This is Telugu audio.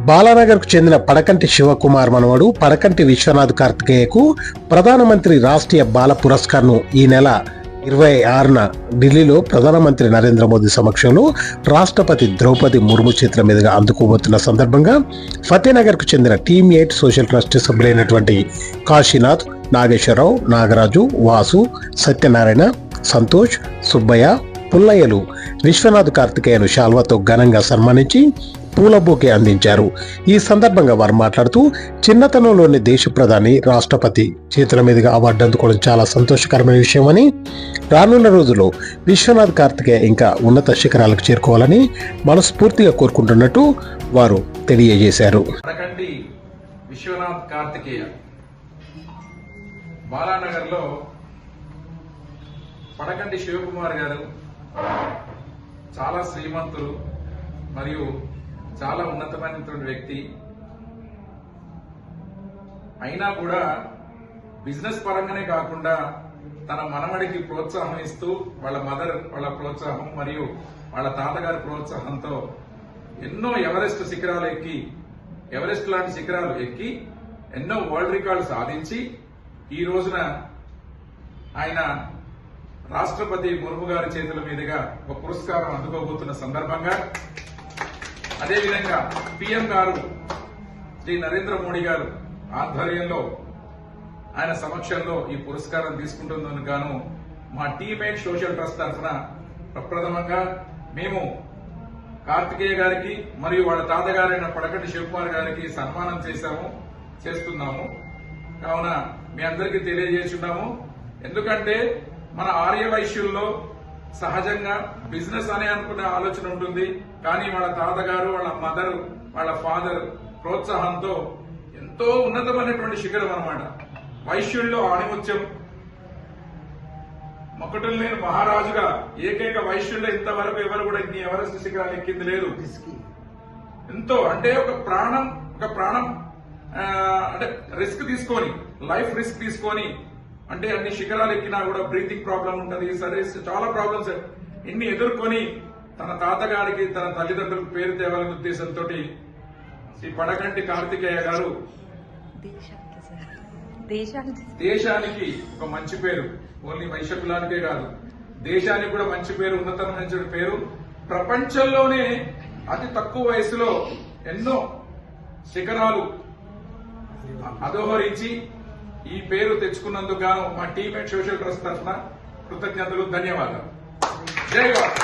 బాలానగర్కు చెందిన పడకంటి శివకుమార్ మనవడు పడకంటి విశ్వనాథ్ కార్తికేయకు ప్రధానమంత్రి రాష్ట్రీయ బాల పురస్కార్ను ఈ నెల 26న ఢిల్లీలో ప్రధానమంత్రి నరేంద్ర మోదీ సమక్షంలో రాష్ట్రపతి ద్రౌపది ముర్ము చేతుల మీదుగా అందుకోబోతున్న సందర్భంగా ఫతేనగర్కు చెందిన టీమ్ 8 సోషల్ ట్రస్ట్ సభ్యులైనటువంటి కాశీనాథ్, నాగేశ్వరరావు, నాగరాజు, వాసు, సత్యనారాయణ, సంతోష్, సుబ్బయ్య, పుల్లయ్యలు విశ్వనాథ్ కార్తికేయను శాల్వాతో ఘనంగా సన్మానించి పూల బొకే అందించారు. ఈ సందర్భంగా వారు మాట్లాడుతూ చిన్నతనంలోని దేశ ప్రధాని రాష్ట్రపతి చేతుల మీదుగా అవార్డు అందుకోవడం చాలా సంతోషకరమైన విషయమని, రానున్న రోజుల్లో విశ్వనాథ్ కార్తికేయ ఇంకా ఉన్నత శిఖరాలకు చేరుకోవాలని మనస్ఫూర్తిగా కోరుకుంటున్నట్టు వారు తెలియజేశారు. విశ్వనాథ్ కార్తికేయ బాలానగర్లో పడకంటి శివకుమార్ గారు చాలా శ్రీమంతులు మరియు చాలా ఉన్నతమైనటువంటి వ్యక్తి. అయినా కూడా బిజినెస్ పరంగానే కాకుండా తన మనవడికి ప్రోత్సాహం ఇస్తూ వాళ్ళ ప్రోత్సాహం మరియు వాళ్ళ తాతగారి ప్రోత్సాహంతో ఎన్నో ఎవరెస్ట్ శిఖరాలు ఎక్కి, ఎవరెస్ట్ లాంటి శిఖరాలు ఎక్కి ఎన్నో వరల్డ్ రికార్డు సాధించి ఈ రోజున ఆయన రాష్ట్రపతి ముర్ము గారి చేతుల మీదుగా ఒక పురస్కారం అందుకోబోతున్న సందర్భంగా, అదేవిధంగా పిఎం గారు శ్రీ నరేంద్ర మోడీ గారు ఆధ్వర్యంలో ఆయన సమక్షంలో ఈ పురస్కారం తీసుకుంటున్నందుకు గాను మా టీమ్ 8 సోషల్ ట్రస్ట్ తరఫున ప్రప్రథమంగా మేము కార్తికేయ గారికి మరియు వాళ్ళ తాతగారైన పడకంటి శివకుమార్ గారికి సన్మానం చేస్తున్నాము. కావున మీ అందరికీ తెలియజేస్తున్నాము. ఎందుకంటే మన ఆర్య వైశ్యుల్లో సహజంగా బిజినెస్ అనే అనుకునే ఆలోచన ఉంటుంది. కానీ వాళ్ళ తాతగారు, వాళ్ళ మదర్, వాళ్ళ ఫాదర్ ప్రోత్సాహంతో ఎంతో ఉన్నతమైనటువంటి శిఖరం అన్నమాట. వైశ్యుల్లో ఆణిముత్యం, మొక్కటం లేని మహారాజుగా ఏకైక వైశ్యుల్లో ఇంతవరకు ఎవరు కూడా ఇన్ని ఎవరెస్ట్ శిఖరాలు ఎక్కింది లేదు. ఎంతో అంటే ఒక ప్రాణం అంటే రిస్క్ తీసుకొని, లైఫ్ రిస్క్ తీసుకొని, అంటే అన్ని శిఖరాలు ఎక్కినా కూడా బ్రీతింగ్ ప్రాబ్లం ఉంటుంది, సర్వీస్ చాలా ప్రాబ్లమ్స్ ఇన్ని ఎదుర్కొని తన తాతగారికి, తన తల్లిదండ్రులకు పేరు తేవాలనే ఉద్దేశంతో శ్రీ పడకంటి కార్తికేయ గారు దేశానికి ఒక మంచి పేరు, ఓన్లీ వైశ్య కులానికే కాదు దేశానికి కూడా మంచి పేరు, ఉన్నతమైన పేరు. ప్రపంచంలోనే అతి తక్కువ వయసులో ఎన్నో శిఖరాలు అధోహరించి ఈ పేరు తెచ్చుకున్నందుకు గాను మా టీమ్ 8 సోషల్ ట్రస్ట్ తరఫున కృతజ్ఞతలు, ధన్యవాదాలు. జై భారత్.